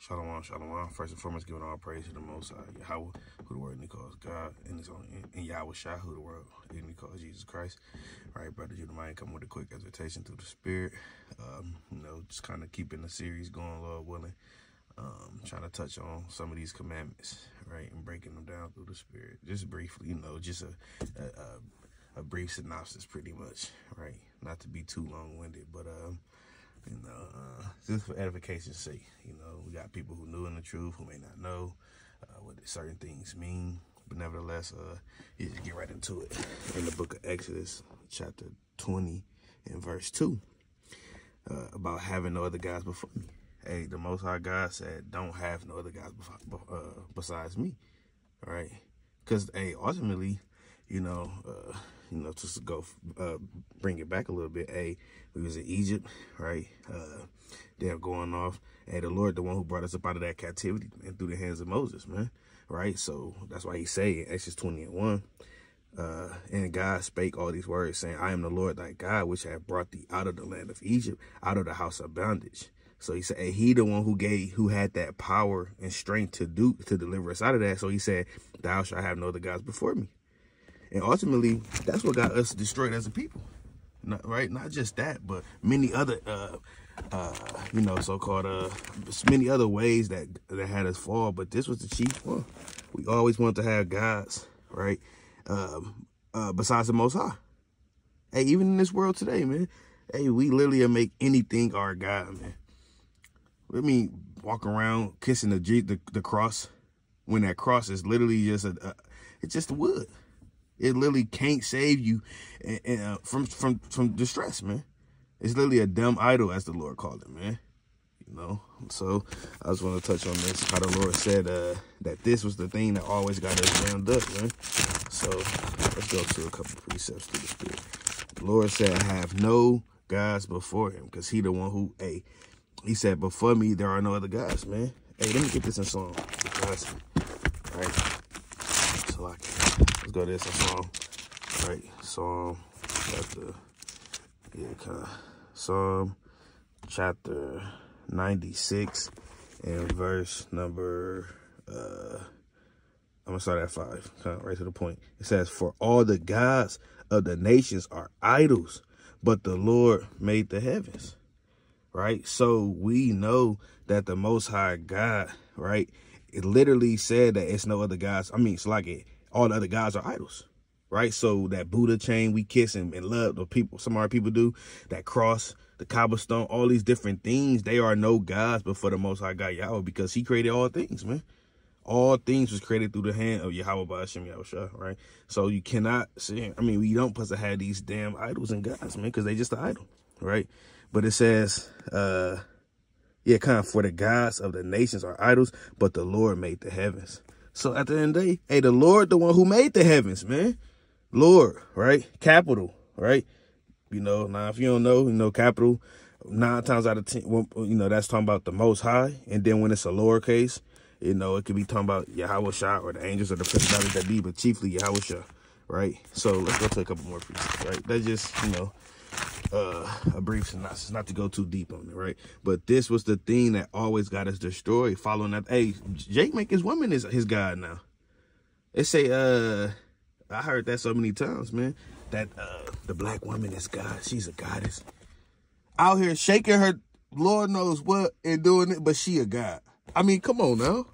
Shalom, shalom. First and foremost, giving all praise to the Most High, Yahweh, who the world calls God, and his own, and Yahweh Shai, who the world calls Jesus Christ. All right, brother, you mind come with a quick exhortation through the Spirit. Just kind of keeping the series going, Lord willing. Trying to touch on some of these commandments, right, and breaking them down through the Spirit. Just briefly, just a brief synopsis, pretty much, right? Not to be too long-winded, but just for edification's sake, we got people who knew in the truth, who may not know what certain things mean, but nevertheless, you just get right into it. In the book of Exodus, chapter 20 and verse 2, about having no other gods before me. Hey, the Most High God said, don't have no other gods besides me, all right? Because, hey, ultimately, just to go bring it back a little bit, hey, we was in Egypt, right? They're going off. Hey, the Lord, the one who brought us up out of that captivity and through the hands of Moses, man, right? So that's why he say in Exodus 20:1, and God spake all these words, saying, I am the Lord thy God, which have brought thee out of the land of Egypt, out of the house of bondage. So he said, hey, he the one who had that power and strength to deliver us out of that. So he said, thou shalt have no other gods before me. And ultimately, that's what got us destroyed as a people, right? Not just that, but many other, so-called, many other ways that had us fall. But this was the chief one. We always wanted to have gods, right? Besides the Most High. Hey, even in this world today, man, hey, we literally make anything our God, man. Let me walk around kissing the cross when that cross is literally just it's just wood. It literally can't save you from distress, man. It's literally a dumb idol, as the Lord called it, man. So I just want to touch on this, how the Lord said that this was the thing that always got us bound up, man. So let's go to a couple precepts through the Spirit. The Lord said, have no gods before him, because he the one who, hey, he said, before me, there are no other gods, man. Hey, let me get this in Psalm. All right. So let's go to this in Psalm. All right. Psalm chapter 96 and verse number, I'm going to start at 5, kind of right to the point. It says, for all the gods of the nations are idols, but the Lord made the heavens. Right? So we know that the Most High God, right, it literally said that it's no other gods. I mean, it's like all the other gods are idols, right? So that Buddha chain we kiss and love, the people, some of our people do, that cross, the cobblestone, all these different things, they are no gods before the Most High God Yahweh, because he created all things, man. All things was created through the hand of Yahweh by Hashem Yahweh Shai, right? So you cannot say, we don't supposed to have these damn idols and gods, man, because they just an idol, right? But it says, kind of, for the gods of the nations are idols, but the Lord made the heavens. So at the end of the day, hey, the Lord, the one who made the heavens, man. Lord, right? Capital, right? Now if you don't know, capital, 9 times out of 10, that's talking about the Most High. And then when it's a lowercase, it could be talking about Yahweh Shai or the angels or the principalities that be, but chiefly Yahweh Shai, right? So let's go to a couple more precepts, right? That's just, a brief synopsis, not to go too deep on it, right? But this was the thing that always got us destroyed, following that. Hey, Jake make his woman his God now. They say, I heard that so many times, man, that the black woman is God. She's a goddess. Out here shaking her, Lord knows what, and doing it, but she a God. I mean, come on now.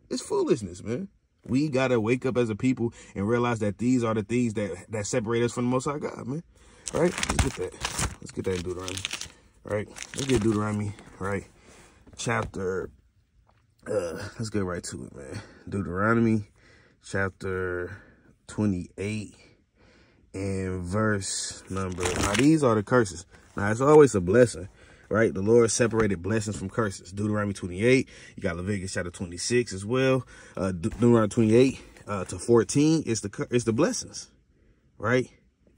It's foolishness, man. We got to wake up as a people and realize that these are the things that separate us from the Most High God, man. All right, let's get that. Let's get that in Deuteronomy. All right, let's get Deuteronomy. All right, chapter. Let's get right to it, man. Deuteronomy, chapter 28, and verse number. Now these are the curses. Now it's always a blessing, right? The Lord separated blessings from curses. Deuteronomy 28. You got Leviticus chapter 26 as well. Deuteronomy 28 to 14 is the blessings, right?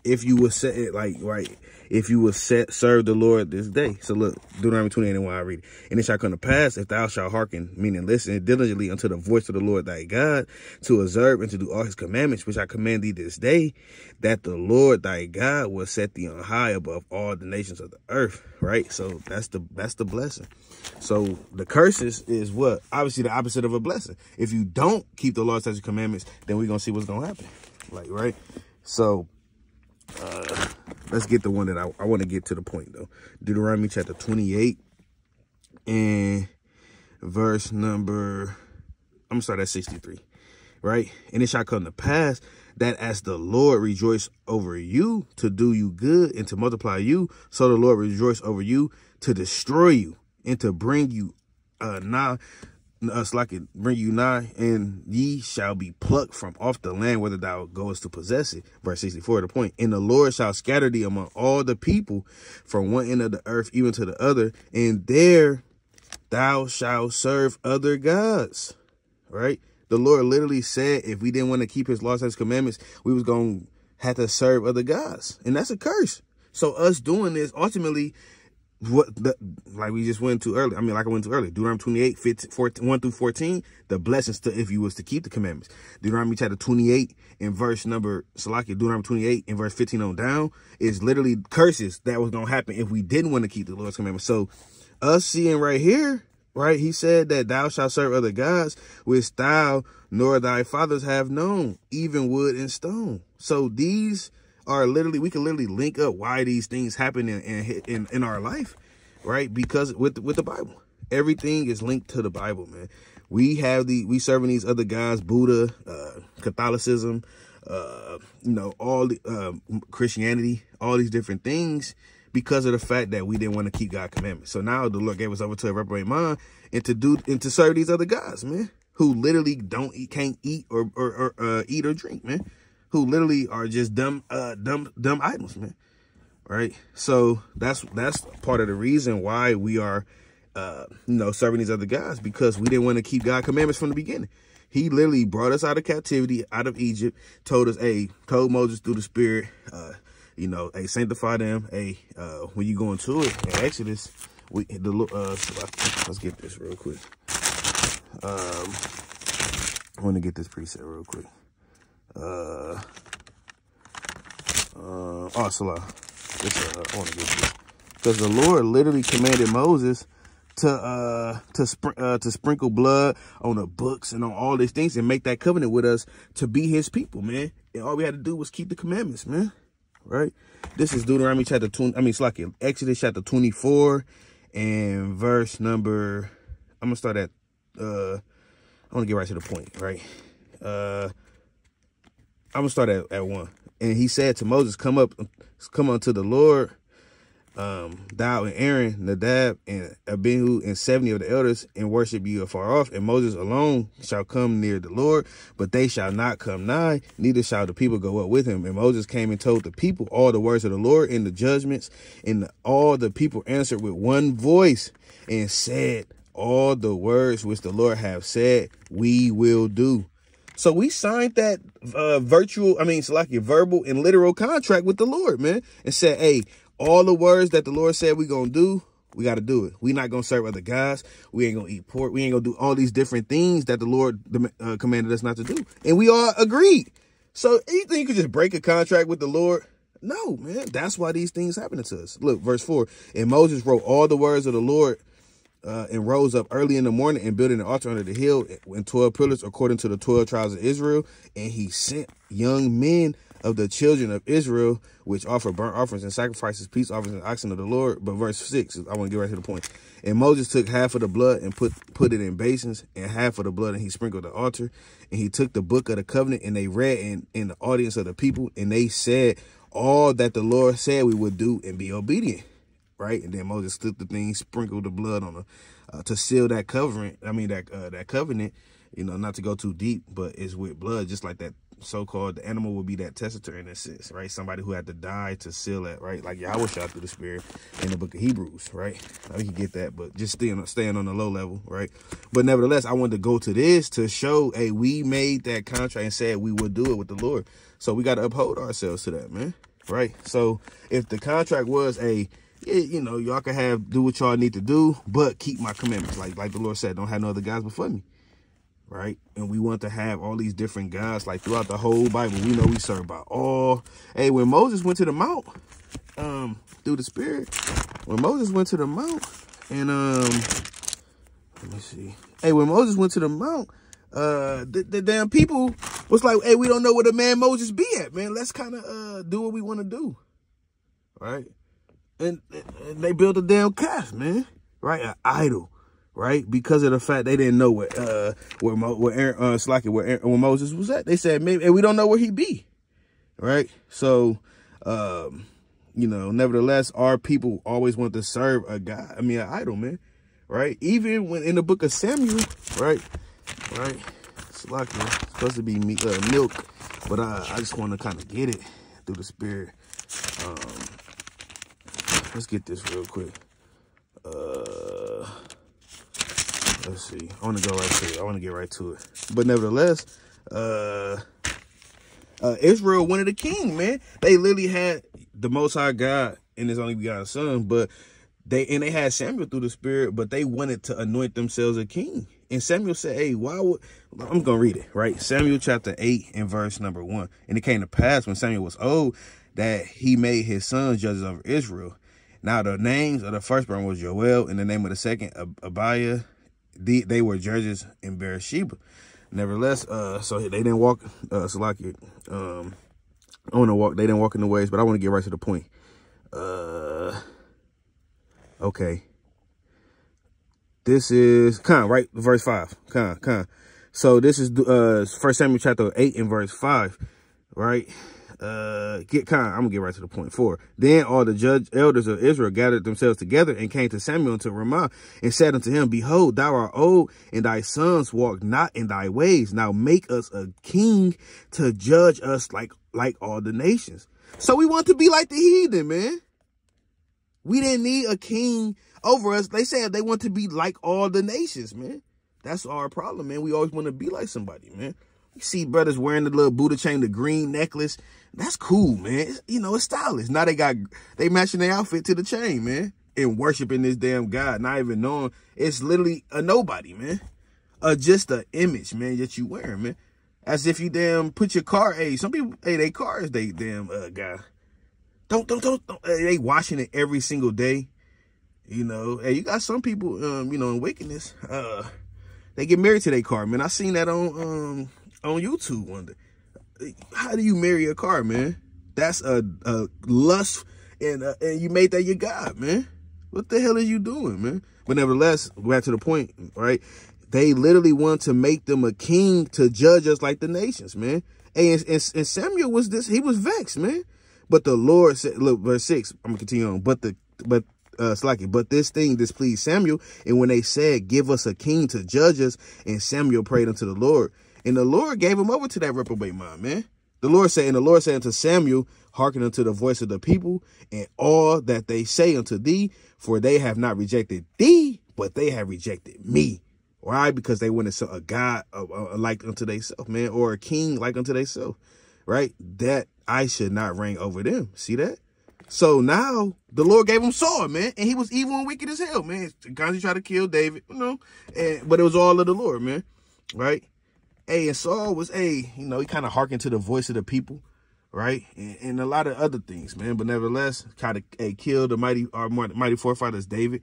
if you would set it like, right, if you would serve the Lord this day. So look, Deuteronomy 28 and 1, I read it. And it shall come to pass, if thou shalt hearken, meaning listen diligently unto the voice of the Lord thy God, to observe and to do all his commandments, which I command thee this day, that the Lord thy God will set thee on high above all the nations of the earth, right? So that's the blessing. So the curses is what? Obviously the opposite of a blessing. If you don't keep the law, statutes, commandments, then we're going to see what's going to happen. Like, right? So, let's get the one that I want to get to the point, though. Deuteronomy chapter 28 and verse number, I'm going to start at 63, right? And it shall come to pass that as the Lord rejoice over you to do you good and to multiply you, so the Lord rejoice over you to destroy you and to bring you nigh, bring you nigh, and ye shall be plucked from off the land whither thou goest to possess it. Verse 64, the point. And the Lord shall scatter thee among all the people from one end of the earth even to the other, and there thou shalt serve other gods. Right? The Lord literally said if we didn't want to keep his laws and his commandments, we was going to have to serve other gods. And that's a curse. So us doing this, ultimately, like we just went to earlier, like I went to earlier, Deuteronomy 28, 1 through 14, the blessings to if you was to keep the commandments. Deuteronomy chapter 28 in verse number, Deuteronomy 28 in verse 15 on down is literally curses that was going to happen if we didn't want to keep the Lord's commandments. So us seeing right here, right, he said that thou shalt serve other gods, which thou nor thy fathers have known, even wood and stone. So these are literally, we can literally link up why these things happen in our life, right? Because with the Bible, everything is linked to the Bible, man. We serving these other guys, Buddha, Catholicism, all the Christianity, all these different things, because of the fact that we didn't want to keep God's commandments. So now the Lord gave us over to a reprobate mind and to serve these other guys, man, who literally can't eat or eat or drink, man. Who literally are just dumb idols, man. Right? So that's part of the reason why we are, serving these other guys, because we didn't want to keep God's commandments from the beginning. He literally brought us out of captivity, out of Egypt, told told Moses through the Spirit, sanctify them. When you go into it in Exodus, let's get this real quick. I want to get this preset real quick. Salah. I want to get this because the Lord literally commanded Moses to sprinkle blood on the books and on all these things and make that covenant with us to be his people, man. And all we had to do was keep the commandments, man. Right? This is Deuteronomy chapter 20. Exodus chapter 24 and verse number. I'm gonna start at. I want to get right to the point, right? I'm going to start at 1. And he said to Moses, come unto the Lord, thou and Aaron, Nadab, and Abihu, and 70 of the elders, and worship you afar off. And Moses alone shall come near the Lord, but they shall not come nigh, neither shall the people go up with him. And Moses came and told the people all the words of the Lord and the judgments, and all the people answered with one voice and said, all the words which the Lord have said, we will do. So we signed that verbal and literal contract with the Lord, man, and said, hey, all the words that the Lord said we're going to do, we got to do it. We're not going to serve other gods. We ain't going to eat pork. We ain't going to do all these different things that the Lord commanded us not to do. And we all agreed. So you think you could just break a contract with the Lord? No, man. That's why these things happening to us. Look, verse 4. And Moses wrote all the words of the Lord and rose up early in the morning and built an altar under the hill and 12 pillars according to the 12 tribes of Israel. And he sent young men of the children of Israel, which offer burnt offerings and sacrifices, peace offerings and oxen of the Lord. But verse 6, I want to get right to the point. And Moses took half of the blood and put it in basins, and half of the blood, and he sprinkled the altar. And he took the book of the covenant, and they read in the audience of the people, and they said all that the Lord said we would do and be obedient. Right. And then Moses took the thing, sprinkled the blood on to seal that covenant. That covenant, not to go too deep, but it's with blood, just like that so-called, the animal would be that testator in a sense, right? Somebody who had to die to seal that, right? Like Yahweh shot through the Spirit in the book of Hebrews, right? Now we can get that, but just staying on the low level, right? But nevertheless, I wanted to go to this to show, hey, we made that contract and said we would do it with the Lord. So we got to uphold ourselves to that, man. right? So if the contract was you know, y'all can do what y'all need to do, but keep my commandments. Like the Lord said, don't have no other gods before me, right? And we want to have all these different gods, like throughout the whole Bible. We know we serve by all. Hey, when Moses went to the mount, through the Spirit, when Moses went to the mount, and let me see. Hey, when Moses went to the mount, the damn people was like, hey, we don't know where the man Moses be at, man. Let's kind of do what we want to do, right? And they built a damn calf, man, right? An idol, right? Because of the fact they didn't know where Moses was at. They said, maybe, and we don't know where he be, right? So, you know, nevertheless, our people always want to serve a God. I mean, an idol, man, right? Even when in the book of Samuel, right? It's like it's supposed to be MIlK, but I just want to kind of get it through the Spirit. Let's get this real quick. Let's see. I want to go right to it. I want to get right to it. But nevertheless, Israel wanted a king, man. They literally had the Most High God and His only begotten Son, but they had Samuel through the Spirit, but they wanted to anoint themselves a king. And Samuel said, hey, why would... I'm going to read it, right? Samuel chapter 8 and verse number 1. And it came to pass when Samuel was old that he made his sons judges over Israel. Now, the names of the firstborn was Joel, and the name of the second, Abiah. They were judges in Beersheba. Nevertheless, so they didn't walk, Salaki. They didn't walk in the ways, but I want to get right to the point. Okay. This is, right? Verse 5. So this is 1 Samuel chapter 8 and verse 5, right? I'm gonna get right to the point. 4. Then all the elders of Israel gathered themselves together and came to Samuel unto Ramah and said unto him, behold, thou art old, and thy sons walk not in thy ways. Now make us a king to judge us like all the nations. So we want to be like the heathen, man. We didn't need a king over us. They said they want to be like all the nations, man. That's our problem, man. We always want to be like somebody, man. You see brothers wearing the little Buddha chain, the green necklace. That's cool, man. It's stylish. Now they matching their outfit to the chain, man. And worshiping this damn God, not even knowing it's literally a nobody, man. Just an image, man, that you wearing, man. As if you damn put your car, some people, they cars, they damn guy. Don't, they washing it every single day. You got some people, in wickedness, they get married to their car, man. I seen that on YouTube one day. How do you marry a car, man? That's a lust, and you made that your God, man. What the hell are you doing, man? But nevertheless, back to the point, right? They literally want to make them a king to judge us like the nations, man. And Samuel was he was vexed, man. But the Lord said, look, verse 6, I'm gonna continue on. But this thing displeased Samuel, and when they said, give us a king to judge us, and Samuel prayed unto the Lord, and the Lord gave him over to that reprobate mind, man. The Lord said unto Samuel, hearken unto the voice of the people, and all that they say unto thee, for they have not rejected thee, but they have rejected me. Why? Because they wanted a God like unto themselves, man, or a king like unto themselves, right? That I should not reign over them. See that? So now the Lord gave him Saul, man, and he was evil and wicked as hell, man. Constantly tried to kill David, but it was all of the Lord, man, right? And Saul was he kind of hearkened to the voice of the people, right? And a lot of other things, man. But nevertheless, kind of killed our mighty forefathers, David,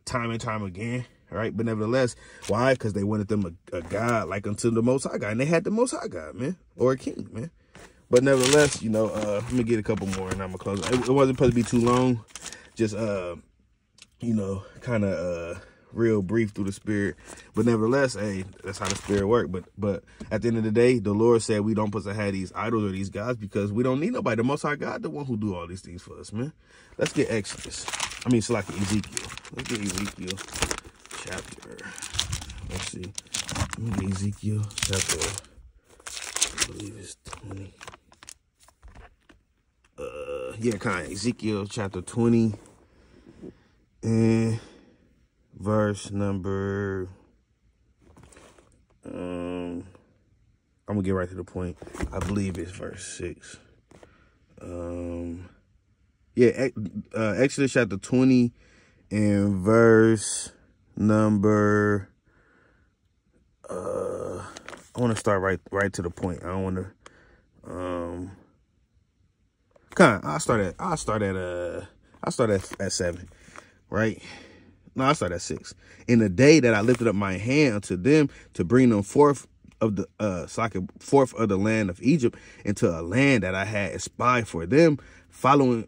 time and time again, right? But nevertheless, why? Because they wanted them a God like unto the Most High God, and they had the Most High God, man, or a king, man. But nevertheless, let me get a couple more and I'm going to close. It wasn't supposed to be too long. Just, kind of real brief through the Spirit. But nevertheless, that's how the Spirit works. But at the end of the day, the Lord said we don't supposed to have these idols or these gods because we don't need nobody. The Most High God, the one who do all these things for us, man. Let's get Ezekiel. Let's get Ezekiel chapter. Let's see. Let me get Ezekiel chapter, I believe it's 20. Ezekiel chapter 20 and verse number, I'm gonna get right to the point. I believe it's verse 6. Yeah, Exodus chapter 20 and verse number, I want to start right to the point. I don't want to, I'll start at 7, right? No, I start at 6. In the day that I lifted up my hand unto them to bring them forth of the forth of the land of Egypt into a land that I had espied for them, flowing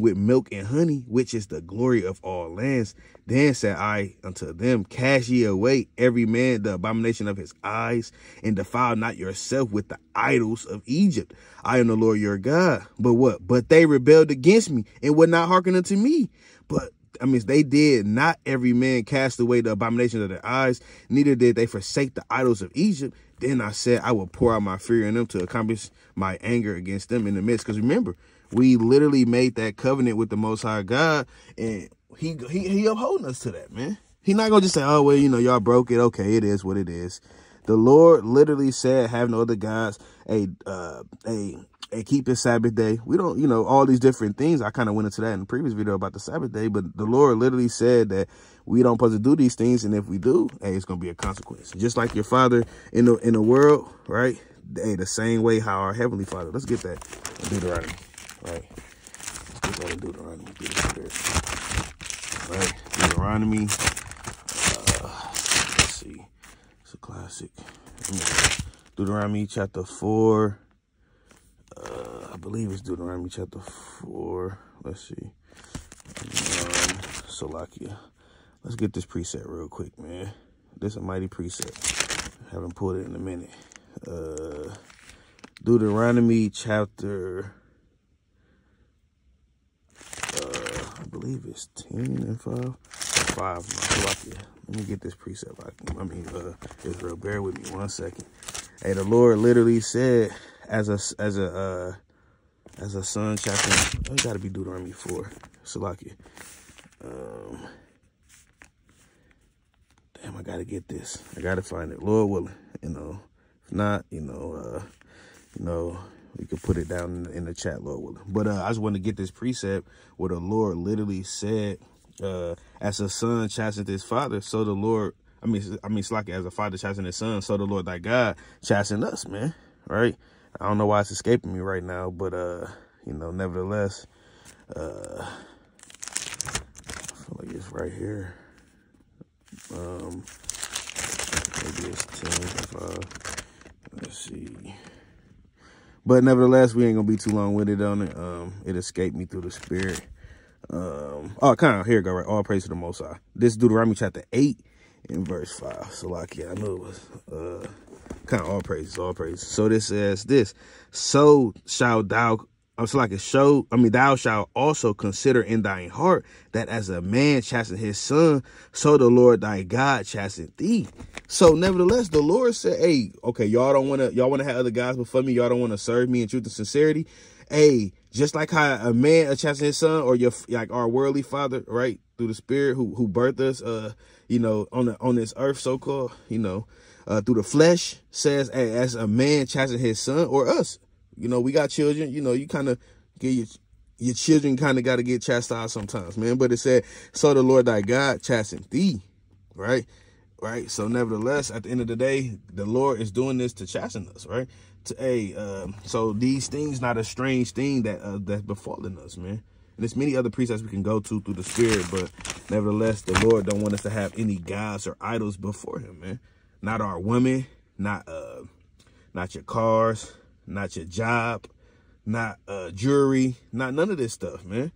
with milk and honey, which is the glory of all lands. Then said I unto them, cast ye away every man the abomination of his eyes, and defile not yourself with the idols of Egypt. I am the Lord your God. But what? But they rebelled against me and would not hearken unto me. But they did not every man cast away the abomination of their eyes, neither did they forsake the idols of Egypt. Then I said, I will pour out my fury on them to accomplish my anger against them in the midst. Because remember, we literally made that covenant with the Most High God, and he upholding us to that, man. He not going to just say, oh, well, y'all broke it. Okay, it is what it is. The Lord literally said, have no other gods. Keep the Sabbath day. We don't, all these different things. I kind of went into that in the previous video about the Sabbath day, but the Lord literally said that we don't supposed to do these things. And if we do, hey, it's going to be a consequence. Just like your Father in the world, right? Hey, the same way how our Heavenly Father. Let's get that in Deuteronomy, right? Let's get that in Deuteronomy. Right? Deuteronomy. Let's see. It's a classic. Deuteronomy chapter 4. I believe it's Deuteronomy chapter 4. Let's see. Salakia. Let's get this preset real quick, man. This is a mighty preset. Haven't pulled it in a minute. Deuteronomy chapter, I believe it's 10 and 5. 5. Salakia. Let me get this preset. Israel, bear with me 1 second. Hey, the Lord literally said, as a son chapter, it got to be Deuteronomy 4. Salakia. Damn, I got to get this. I got to find it. Lord willing, if not, we could put it down in the chat, Lord willing. But I just want to get this precept where the Lord literally said, as a son chastened his father, so the Lord, Salakia, as a father chastened his son, so the Lord thy God chastened us, man. Right? I don't know why it's escaping me right now, but, nevertheless, I feel like it's right here. Maybe it's 10 and 5. Let's see. But nevertheless, we ain't going to be too long with it on it. It escaped me through the spirit. Here you go, right? All praise to the Most High. This is Deuteronomy chapter 8 and verse 5. Salakia, I knew it was, all praises. So this says this, so shalt thou, thou shalt also consider in thine heart that as a man chastened his son, so the Lord thy God chastened thee. So nevertheless, the Lord said, hey, okay, y'all want to have other gods before me. Y'all don't want to serve me in truth and sincerity. Hey, just like how a man chastened his son, or our worldly father, right, through the spirit who birthed us, on this earth, so-called, through the flesh, says, hey, as a man chastened his son, or us, we got children, you kind of get your children kind of got to get chastised sometimes, man. But it said, so the Lord thy God chastened thee, right? Right. So nevertheless, at the end of the day, the Lord is doing this to chasten us, right? So these things not a strange thing that's befallen us, man. And there's many other precepts we can go to through the spirit, but nevertheless, the Lord don't want us to have any gods or idols before him, man. Not our women, not your cars, not your job, not jewelry, not none of this stuff, man.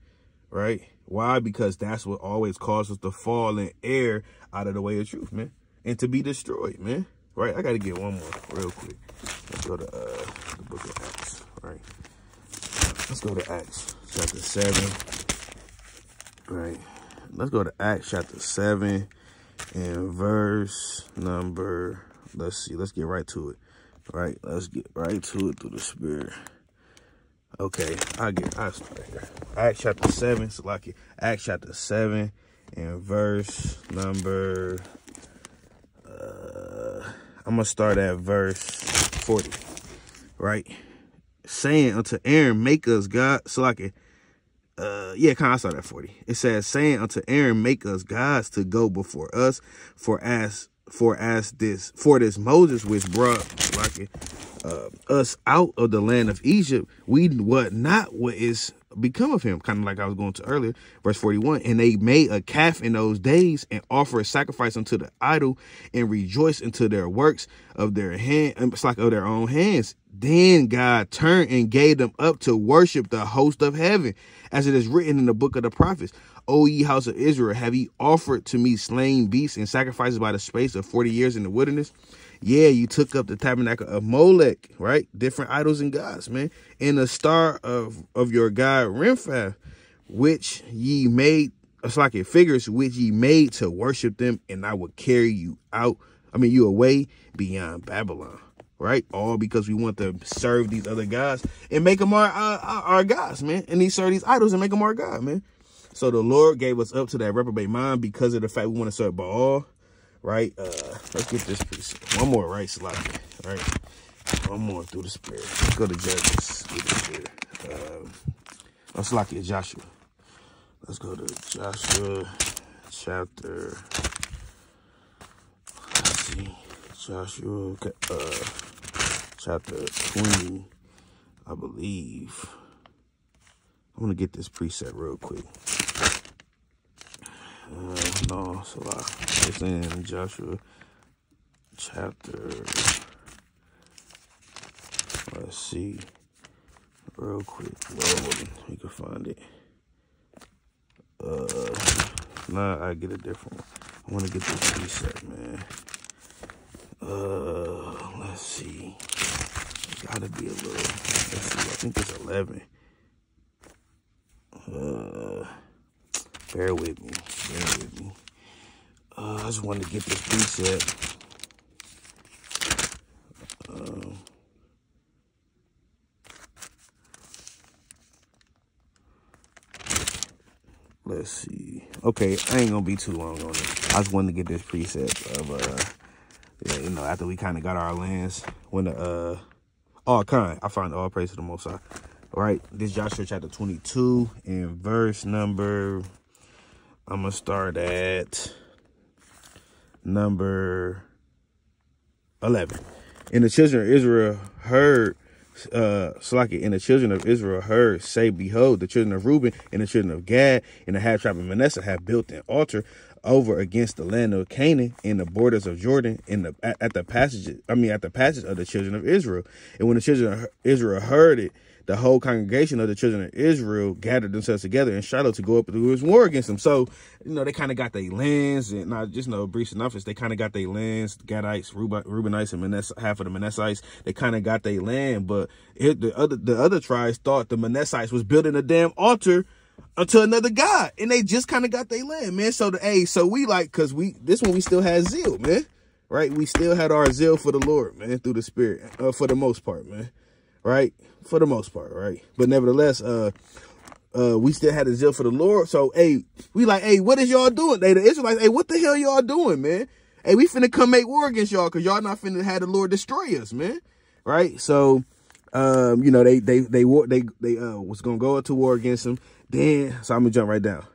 Right? Why? Because that's what always causes us to fall and err out of the way of truth, man. And to be destroyed, man. Right? I got to get one more real quick. Let's go to the book of Acts, right? Let's go to Acts chapter 7, right? Let's go to Acts chapter 7 and verse number, let's see, let's get right to it, right? Let's get right to it through the spirit. Okay, I'll start here. Acts chapter 7, so like Acts chapter 7 and verse number, I'm going to start at verse 40, right? saying unto Aaron, make us God. So like yeah, kind of, I saw that 40. It says, saying unto Aaron, make us gods to go before us, for this Moses which brought us out of the land of Egypt, we what not what is become of him. Kind of like I was going to earlier, verse 41. And they made a calf in those days and offered sacrifice unto the idol and rejoiced into their works of their hand, it's like of their own hands. Then God turned and gave them up to worship the host of heaven, as it is written in the book of the prophets. O ye house of Israel, have ye offered to me slain beasts and sacrifices by the space of 40 years in the wilderness? Yeah, you took up the tabernacle of MIlK, right? Different idols and gods, man. And the star of your god Remphath, which ye made, it's like it figures, which ye made to worship them, and I will carry you out, you away beyond Babylon. Right? All because we want to serve these other gods and make them our gods, man. And serve these idols and make them our God, man. So the Lord gave us up to that reprobate mind because of the fact we want to serve Baal, right? Let's get this piece. One more, right, Salaki, right? One more through the Spirit. Let's go to Judges through the Spirit. Salaki, Joshua. Let's go to Joshua chapter. Let's see. Joshua chapter 20, I believe. I'm going to get this preset real quick. No, it's a lot. It's in Joshua chapter, let's see, real quick. Lord, you can find it. Nah, I get a different one. I want to get this preset, man. Let's see. It's gotta be a little. Let's see. I think it's 11. Bear with me. Bear with me. I just wanted to get this preset. Let's see. Okay, I ain't gonna be too long on it. I just wanted to get this preset of yeah, after we kind of got our lands, when the I find all praise to the Most High. All right, this Joshua chapter 22 and verse number, I'm gonna start at number 11. And the children of Israel heard, and the children of Israel heard, say, behold, the children of Reuben and the children of Gad and the half tribe of Manasseh have built an altar over against the land of Canaan in the borders of Jordan at the passage of the children of Israel. And when the children of Israel heard it, the whole congregation of the children of Israel gathered themselves together in Shiloh to go up to war against them. So, they kind of got their lands, and not just brief synopsis. They kind of got their lands, Gadites, Reubenites, and Manasseh, half of the Manassites. They kind of got their land, but the other tribes thought the Manassites was building a damn altar unto another god, and they just kind of got their land, man. So so we because this one we still had zeal, man, right? We still had our zeal for the Lord, man, through the Spirit, for the most part, man, right? For the most part, right? But nevertheless, we still had a zeal for the Lord. So we what is y'all doing? The Israelites, what the hell y'all doing, man? We finna come make war against y'all because y'all not finna have the Lord destroy us, man, right? So they was gonna go into war against them. Then, so I'm gonna jump right down.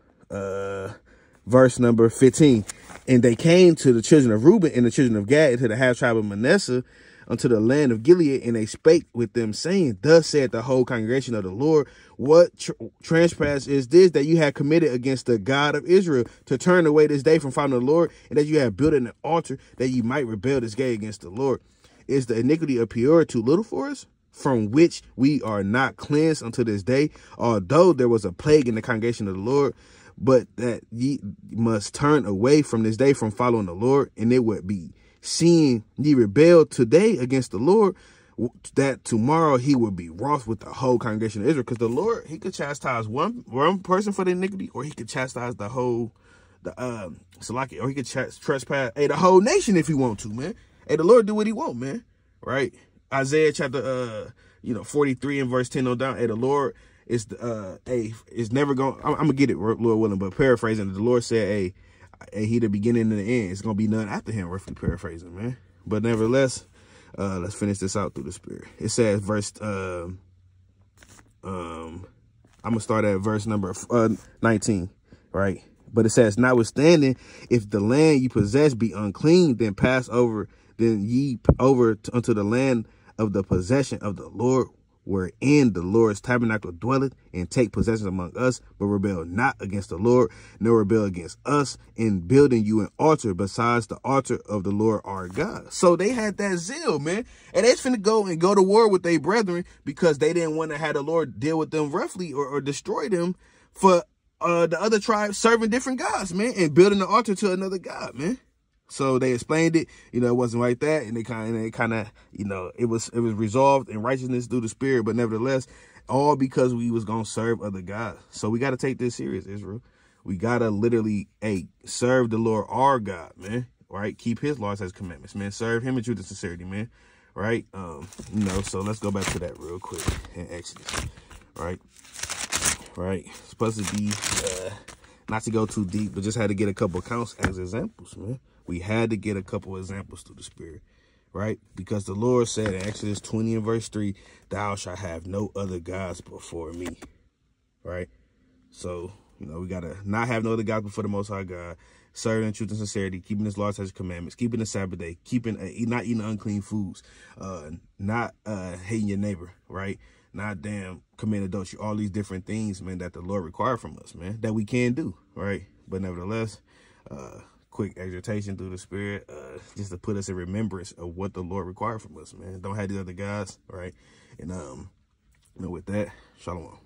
Verse number 15. And they came to the children of Reuben and the children of Gad, to the half tribe of Manasseh, unto the land of Gilead, and they spake with them, saying, thus said the whole congregation of the Lord, what trespass is this that you have committed against the God of Israel, to turn away this day from following the Lord, and that you have built an altar that you might rebel this day against the Lord? Is the iniquity of Peor too little for us, from which we are not cleansed unto this day, although there was a plague in the congregation of the Lord? But that ye must turn away from this day from following the Lord, and it would be seeing ye rebel today against the Lord, that tomorrow he will be wroth with the whole congregation of Israel. Because the Lord, he could chastise one person for the iniquity, or he could chastise the whole, or he could trespass the whole nation if he want to, man. The Lord do what he want, man. Right? Isaiah chapter 43 and verse 10 on down. The Lord is is never going. I'm gonna get it, Lord willing, but paraphrasing, the Lord said, he the beginning and the end. It's gonna be none after him, roughly paraphrasing, man. But nevertheless, let's finish this out through the Spirit. It says verse I'm going to start at verse number 19, right? But it says, notwithstanding, if the land you possess be unclean, then pass over, then ye over unto the land of the possession of the Lord, wherein the Lord's tabernacle dwelleth, and take possession among us, but rebel not against the Lord, nor rebel against us in building you an altar besides the altar of the Lord our God. So they had that zeal, man. And they finna go to war with their brethren because they didn't want to have the Lord deal with them roughly or destroy them for the other tribes serving different gods, man, and building an altar to another god, man. So they explained it, you know, it wasn't like that, and they kind of, you know, it was resolved in righteousness through the Spirit, but nevertheless, all because we was gonna serve other gods. So we got to take this serious, Israel. We gotta literally, serve the Lord our God, man. Right? Keep His laws, His commandments, man. Serve Him in truth and sincerity, man. Right? You know. So let's go back to that real quick in Exodus. Right? Right? It's supposed to be not to go too deep, but just had to get a couple accounts as examples, man. We had to get a couple examples through the Spirit, right? Because the Lord said in Exodus 20 and verse 3, thou shalt have no other gods before me, right? So, you know, we got to not have no other gods before the Most High God, serving in truth and sincerity, keeping His laws, His commandments, keeping the Sabbath day, keeping not eating unclean foods, not hating your neighbor, right? Not committing adultery, all these different things, man, that the Lord required from us, man, that we can do, right? But nevertheless, quick exhortation through the Spirit, just to put us in remembrance of what the Lord required from us, man. Don't have the other guys, right? And, you know, with that, shalom.